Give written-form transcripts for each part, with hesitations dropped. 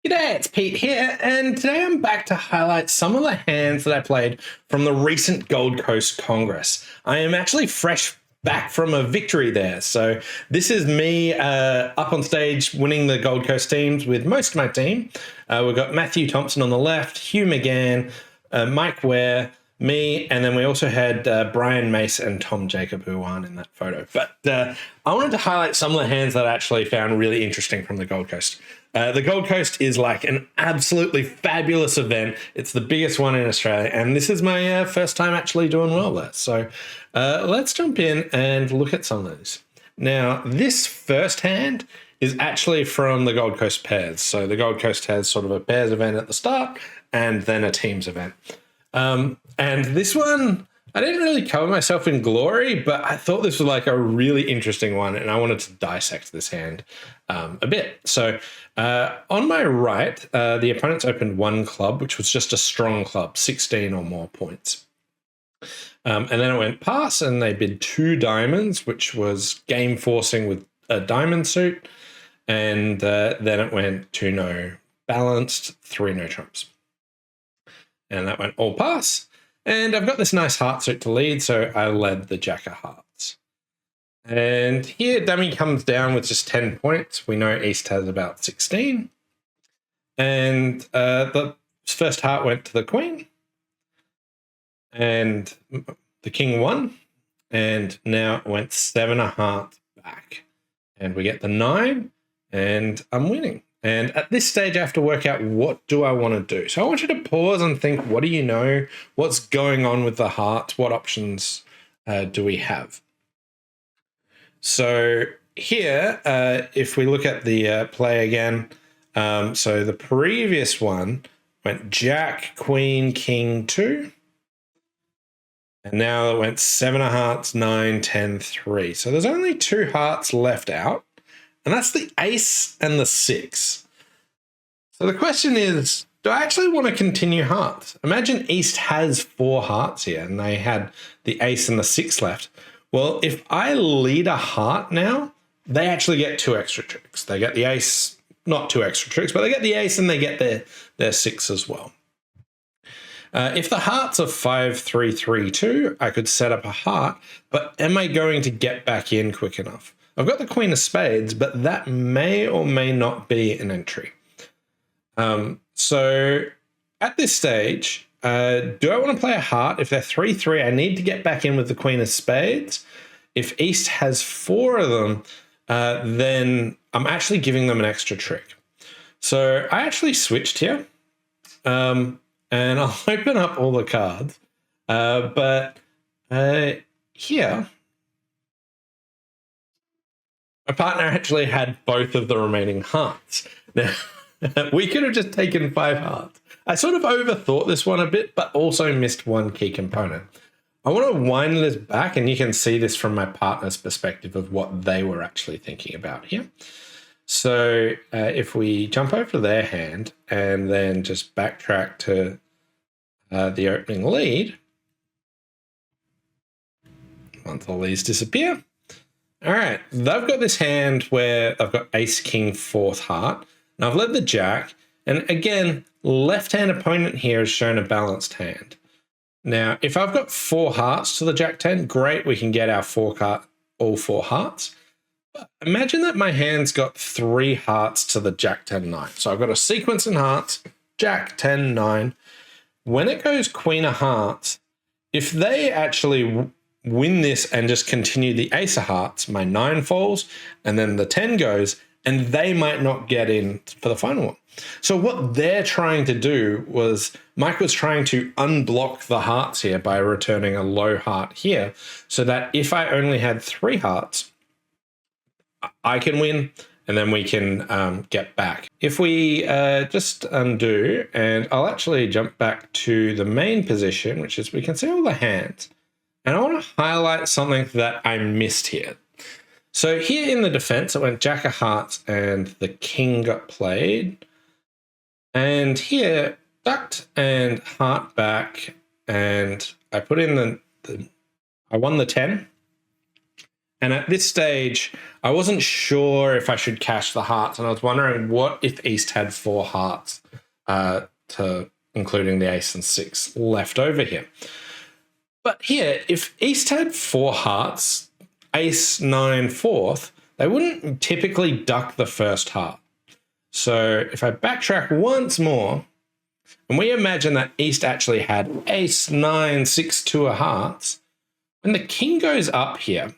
G'day, it's Pete here, and today I'm back to highlight some of the hands that I played from the recent Gold Coast Congress. I am actually fresh back from a victory there, so this is me up on stage winning the Gold Coast teams with most of my team. We've got Matthew Thompson on the left, Hugh McGann, Mike Ware, me, and then we also had Brian Mace and Tom Jacob who won in that photo. But I wanted to highlight some of the hands that I actually found really interesting from the Gold Coast. The Gold Coast is like an absolutely fabulous event. It's the biggest one in Australia, and this is my first time actually doing well there. So let's jump in and look at some of these. Now, this first hand is actually from the Gold Coast pairs. So the Gold Coast has sort of a pairs event at the start and then a teams event. And this one, I didn't really cover myself in glory, but I thought this was like a really interesting one, and I wanted to dissect this hand a bit. So on my right, the opponents opened one club, which was just a strong club, 16 or more points. And then it went pass, and they bid 2 diamonds, which was game forcing with a diamond suit. And then it went 2 no balanced, 3 no trumps. And that went all pass. And I've got this nice heart suit to lead, so I led the Jack of Hearts. And here, dummy comes down with just 10 points. We know East has about 16. And the first heart went to the Queen. And the King won. And now it went 7 of hearts back. And we get the 9, and I'm winning. And at this stage, I have to work out what do I want to do. So I want you to pause and think, what do you know? What's going on with the heart? What options do we have? So here, if we look at the play again, so the previous one went Jack, Queen, King, 2. And now it went 7 of hearts, 9, 10, 3. So there's only 2 hearts left out. And that's the ace and the 6. So the question is, do I actually want to continue hearts? Imagine East has 4 hearts here, and they had the ace and the 6 left. Well, if I lead a heart now, they actually get 2 extra tricks. They get the ace, not 2 extra tricks, but they get the ace and they get their 6 as well. If the hearts are 5, 3, 3, 2, I could set up a heart, but am I going to get back in quick enough? I've got the Queen of Spades, but that may or may not be an entry. So at this stage, do I want to play a heart? If they're 3, 3, I need to get back in with the Queen of Spades. If East has 4 of them, then I'm actually giving them an extra trick. So I actually switched here, and I'll open up all the cards. But here, my partner actually had both of the remaining hearts. Now, we could have just taken 5 hearts. I sort of overthought this one a bit, but also missed one key component. I want to wind this back, and you can see this from my partner's perspective of what they were actually thinking about here. So if we jump over to their hand and then just backtrack to the opening lead, once all these disappear. All right, they've got this hand where I've got ace, king, 4th heart. Now I've led the Jack, and again, left-hand opponent here has shown a balanced hand. Now, if I've got 4 hearts to the Jack 10, great, we can get our all 4 hearts. But imagine that my hand's got 3 hearts to the Jack 10, 9. So I've got a sequence in hearts, Jack 10, 9. When it goes Queen of Hearts, if they actually win this and just continue the ace of hearts, my 9 falls, and then the 10 goes, and they might not get in for the final one. So what they're trying to do was, Mike was trying to unblock the hearts here by returning a low heart here, so that if I only had 3 hearts, I can win, and then we can get back. If we just undo, and I'll actually jump back to the main position, which is we can see all the hands. And I want to highlight something that I missed here. So here in the defense, it went Jack of Hearts and the King got played. And here, ducked and heart back, and I put in I won the 10. And at this stage, I wasn't sure if I should cash the hearts, and I was wondering what if East had 4 hearts, to including the ace and 6 left over here. But here, if East had 4 hearts, ace, 9, 4th, they wouldn't typically duck the first heart. So if I backtrack once more, and we imagine that East actually had ace, 9, 6, 2 of hearts, when the king goes up here,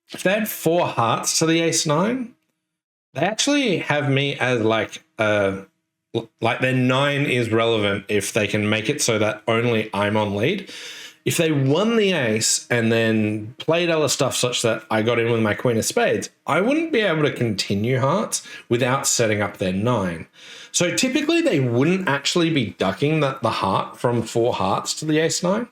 if they had 4 hearts to the ace 9, they actually have me as like their 9 is relevant if they can make it so that only I'm on lead. If they won the ace and then played other stuff such that I got in with my queen of spades, I wouldn't be able to continue hearts without setting up their 9. So typically they wouldn't actually be ducking the heart from 4 hearts to the ace 9.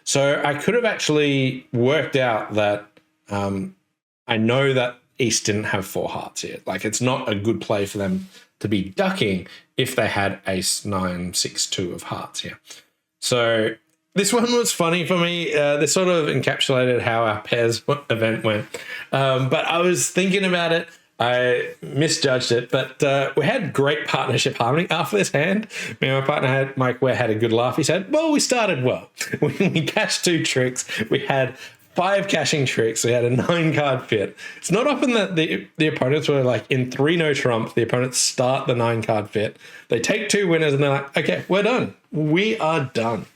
So I could have actually worked out that I know that East didn't have 4 hearts here. Like, it's not a good play for them to be ducking if they had ace, 9, 6, 2 of hearts here. So this one was funny for me. This sort of encapsulated how our pairs event went. But I was thinking about it. I misjudged it, but we had great partnership harmony after this hand. Me and my partner, Mike Ware, had a good laugh. He said, well, we started well. We cashed 2 tricks. We had 5 cashing tricks. We had a 9-card fit. It's not often that the opponents were like in 3 no trump. The opponents start the 9-card fit. They take 2 winners and they're like, okay, we're done. We are done.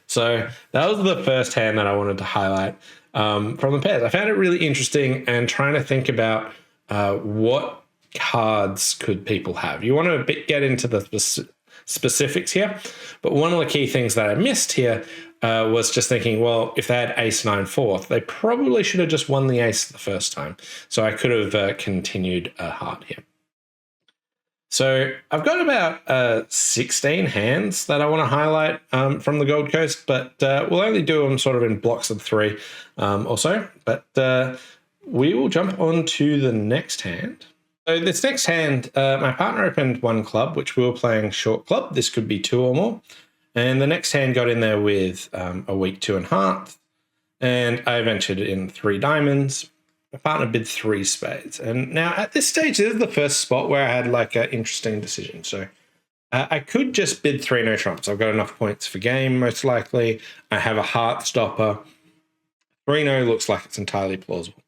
So that was the first hand that I wanted to highlight from the pairs. I found it really interesting and trying to think about what cards could people have. You want to get into the specifics here, but one of the key things that I missed here was just thinking, well, if they had ace, 9, 4th, they probably should have just won the ace the first time. So I could have continued a heart here. So I've got about 16 hands that I want to highlight from the Gold Coast, but we'll only do them sort of in blocks of 3 or so. But we will jump on to the next hand. So this next hand, my partner opened 1 club, which we were playing short club. This could be 2 or more. And the next hand got in there with a weak 2 and heart. And I ventured in 3 diamonds. My partner bid 3 spades. And now at this stage, this is the first spot where I had like an interesting decision. So I could just bid 3 no trumps. I've got enough points for game, most likely. I have a heart stopper. 3 no looks like it's entirely plausible.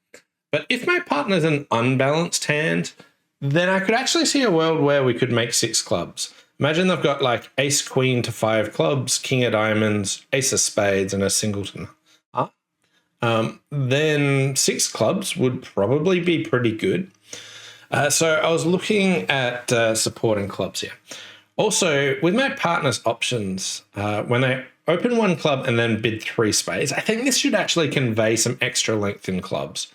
But if my partner's an unbalanced hand, then I could actually see a world where we could make 6 clubs. Imagine they've got like ace, queen to 5 clubs, king of diamonds, ace of spades, and a singleton. Then 6 clubs would probably be pretty good. So I was looking at supporting clubs here. Also, with my partner's options, when they open 1 club and then bid 3 spades, I think this should actually convey some extra length in clubs.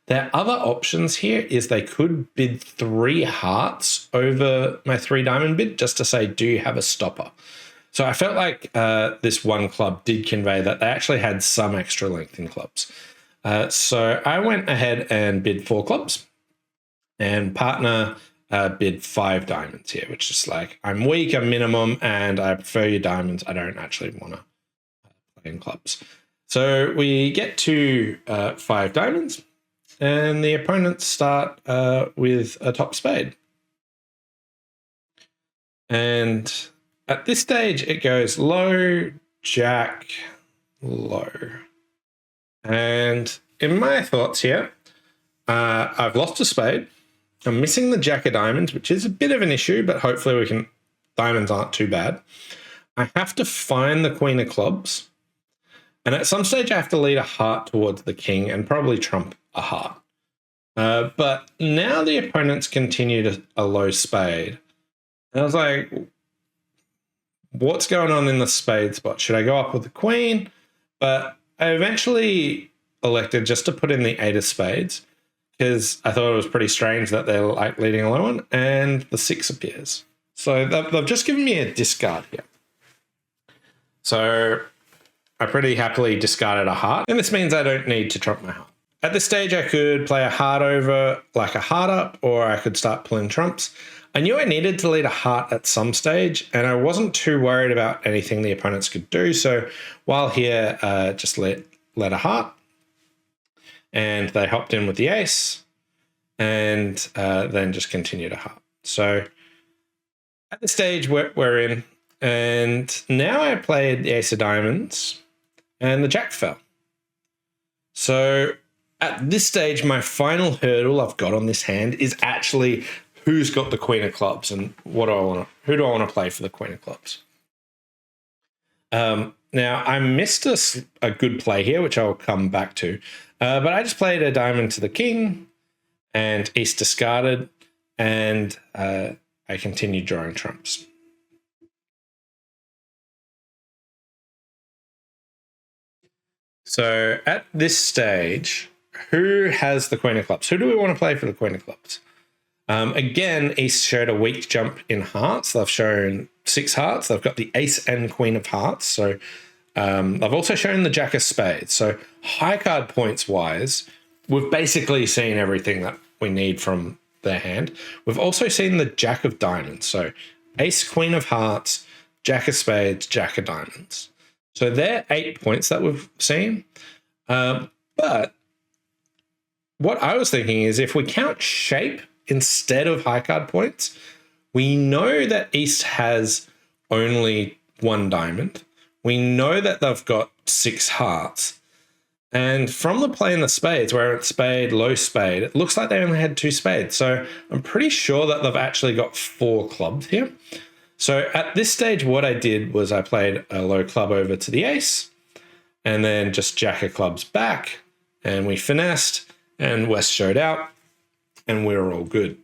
Their other options here is they could bid 3 hearts over my 3 diamond bid just to say, do you have a stopper? So I felt like this 1 club did convey that they actually had some extra length in clubs. So I went ahead and bid 4 clubs, and partner bid 5 diamonds here, which is like, I'm weak, I'm minimum, and I prefer your diamonds. I don't actually want to play in clubs. So we get to 5 diamonds. And the opponents start with a top spade. And at this stage, it goes low, jack, low. And in my thoughts here, I've lost a spade. I'm missing the jack of diamonds, which is a bit of an issue, but hopefully diamonds aren't too bad. I have to find the queen of clubs. And at some stage, I have to lead a heart towards the king and probably trump a heart. But now the opponents continued a low spade. And I was like, what's going on in the spade spot? Should I go up with the queen? But I eventually elected just to put in the 8 of spades because I thought it was pretty strange that they're like leading a low one, and the 6 appears. So they've just given me a discard here. So I pretty happily discarded a heart, and this means I don't need to trump my heart. At this stage, I could play a heart over, like a heart up, or I could start pulling trumps. I knew I needed to lead a heart at some stage, and I wasn't too worried about anything the opponents could do. So while here, just let a heart. and they hopped in with the ace, and then just continued a heart. So at the stage we're in, and now I played the ace of diamonds, and the jack fell. So at this stage, my final hurdle I've got on this hand is actually who's got the queen of clubs and who do I want to play for the queen of clubs. Now, I missed a good play here, which I'll come back to, but I just played a diamond to the king and ace discarded, and I continued drawing trumps. So at this stage, who has the queen of clubs? Who do we want to play for the queen of clubs? Again, East showed a weak jump in hearts. They've shown 6 hearts. They've got the ace and queen of hearts. So they've also shown the jack of spades. So high card points wise, we've basically seen everything that we need from their hand. We've also seen the jack of diamonds. So ace, queen of hearts, jack of spades, jack of diamonds. So they're 8 points that we've seen. But what I was thinking is if we count shape instead of high card points, we know that East has only 1 diamond. We know that they've got 6 hearts. And from the play in the spades, where it's spade, low spade, it looks like they only had 2 spades. So I'm pretty sure that they've actually got 4 clubs here. So at this stage, what I did was I played a low club over to the ace, and then just jack of clubs back, and we finessed, and West showed out, and we were all good.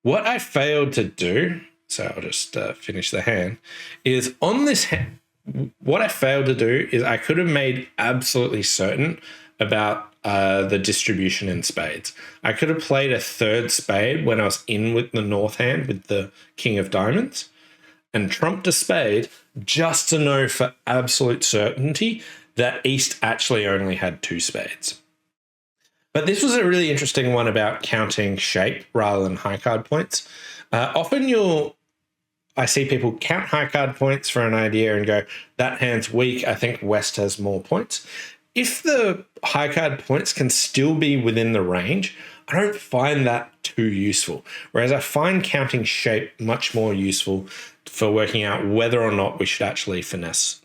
What I failed to do, so I'll just finish the hand, is on this hand, what I failed to do is I could have made absolutely certain about the distribution in spades. I could have played a 3rd spade when I was in with the north hand with the king of diamonds and trumped a spade just to know for absolute certainty that East actually only had 2 spades. But this was a really interesting one about counting shape rather than high card points. Often I see people count high card points for an idea and go, that hand's weak, I think West has more points. If the high card points can still be within the range, I don't find that too useful. Whereas I find counting shape much more useful for working out whether or not we should actually finesse.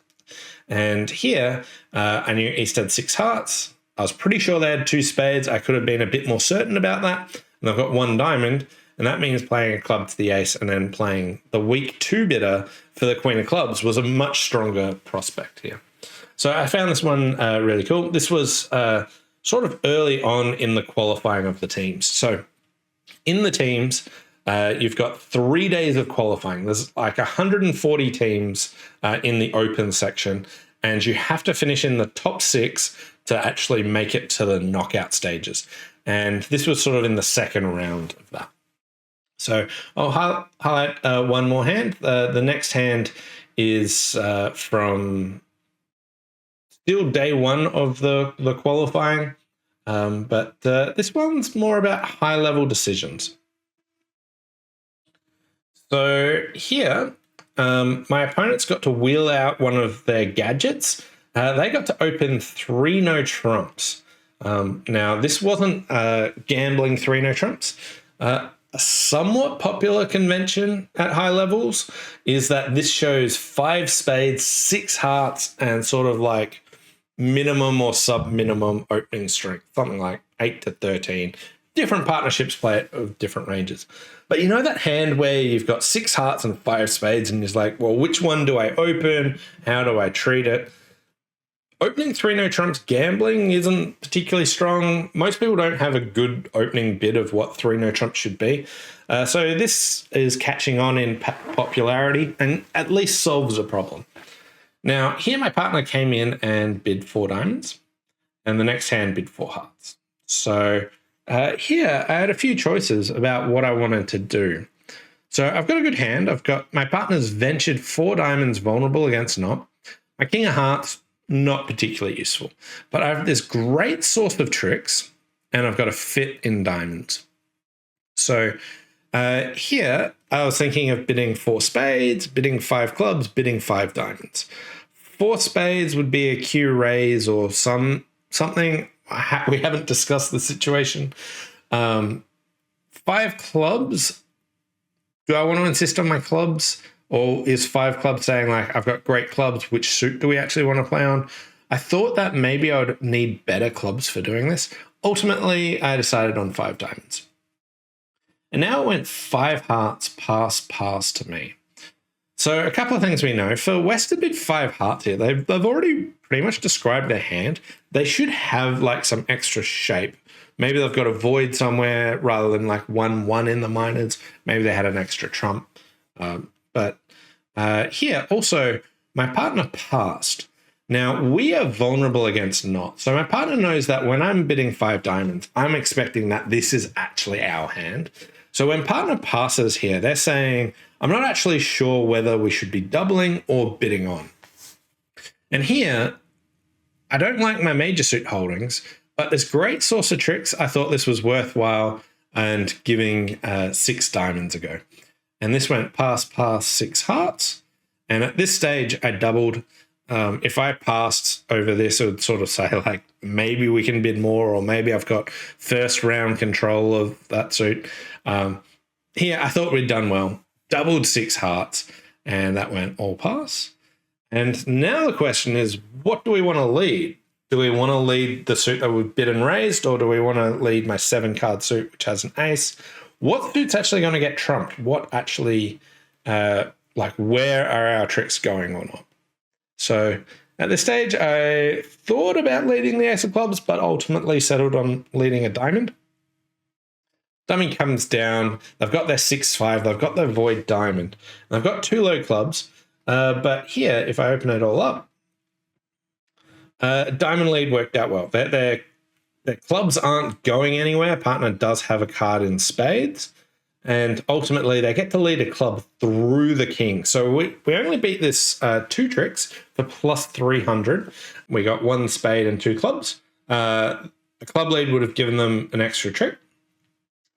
And here, I knew East had 6 hearts. I was pretty sure they had 2 spades. I could have been a bit more certain about that. And I've got 1 diamond, and that means playing a club to the ace and then playing the weak 2-bidder for the queen of clubs was a much stronger prospect here. So I found this one really cool. This was sort of early on in the qualifying of the teams. So in the teams, you've got 3 days of qualifying. There's like 140 teams in the open section, and you have to finish in the top 6 to actually make it to the knockout stages. And this was sort of in the second round of that. So I'll highlight one more hand. The next hand is from still day 1 of the qualifying, but this one's more about high-level decisions. So here, my opponents got to wheel out one of their gadgets. They got to open 3 no trumps. Now, this wasn't gambling 3 no trumps. A somewhat popular convention at high levels is that this shows 5 spades, 6 hearts, and sort of like minimum or sub-minimum opening strength, something like 8 to 13. Different partnerships play it of different ranges. But you know that hand where you've got 6 hearts and 5 spades and you're like, well, which one do I open? How do I treat it? Opening 3 no trumps gambling isn't particularly strong. Most people don't have a good opening bid of what 3 no trumps should be. So this is catching on in popularity and at least solves a problem. Now, here my partner came in and bid 4 diamonds, and the next hand bid 4 hearts. So here I had a few choices about what I wanted to do. So I've got a good hand. I've got my partner's ventured 4 diamonds vulnerable against not. My king of hearts, not particularly useful. But I have this great source of tricks, and I've got a fit in diamonds. So here I was thinking of bidding 4 spades, bidding 5 clubs, bidding 5 diamonds. 4 spades would be a Q raise or something. we haven't discussed the situation. 5 clubs. Do I want to insist on my clubs? Or is 5 clubs saying, like, I've got great clubs, which suit do we actually want to play on? I thought that maybe I would need better clubs for doing this. Ultimately, I decided on 5 diamonds. And now it went 5 hearts, pass to me. So a couple of things we know. For West to bid 5 hearts here, they've already pretty much described their hand. They should have like some extra shape. Maybe they've got a void somewhere rather than like 1-1 in the minors. Maybe they had an extra trump. But here also, my partner passed. Now, we are vulnerable against not. So my partner knows that when I'm bidding 5 diamonds, I'm expecting that this is actually our hand. So when partner passes here, they're saying, I'm not actually sure whether we should be doubling or bidding on. And here, I don't like my major suit holdings, but this great source of tricks, I thought this was worthwhile and giving 6 diamonds a go. And this went pass, 6 hearts. And at this stage, I doubled. If I passed over this, it would sort of say like, maybe we can bid more, or maybe I've got first round control of that suit. Here, I thought we'd done well. Doubled 6 hearts, and that went all pass. And now the question is, what do we want to lead? Do we want to lead the suit that we bid and raised, or do we want to lead my 7-card suit, which has an ace? What suit's actually going to get trumped? What actually, like, where are our tricks going or not? So at this stage, I thought about leading the ace of clubs, but ultimately settled on leading a diamond. Dummy comes down. They've got their 6-5. They've got their void diamond. They've got 2 low clubs. But here, if I open it all up, diamond lead worked out well. Their clubs aren't going anywhere. Partner does have a card in spades. And ultimately, they get to lead a club through the king. So we only beat this 2 tricks for plus 300. We got 1 spade and 2 clubs. A club lead would have given them an extra trick.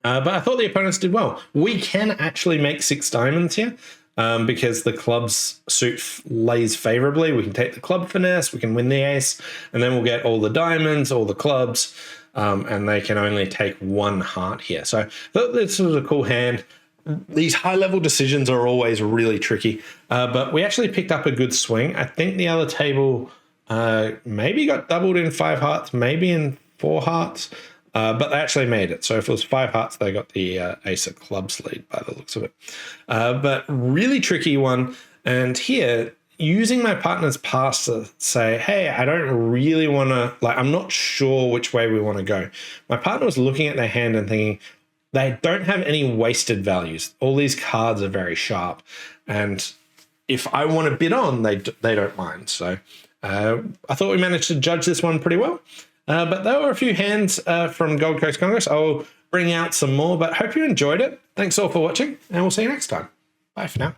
But I thought the opponents did well. We can actually make 6 diamonds here because the club's suit lays favorably. We can take the club finesse, we can win the ace, and then we'll get all the diamonds, all the clubs, and they can only take 1 heart here. So this was a cool hand. These high-level decisions are always really tricky, but we actually picked up a good swing. I think the other table maybe got doubled in 5 hearts, maybe in 4 hearts. But they actually made it. So if it was 5 hearts, they got the ace of clubs lead by the looks of it. But really tricky one. And here, using my partner's pass to say, hey, I don't really want to, like, I'm not sure which way we want to go. My partner was looking at their hand and thinking, they don't have any wasted values. All these cards are very sharp. And if I want to bid on, they don't mind. So I thought we managed to judge this one pretty well. But there were a few hands from Gold Coast Congress. I'll bring out some more, but hope you enjoyed it. Thanks all for watching, and we'll see you next time. Bye for now.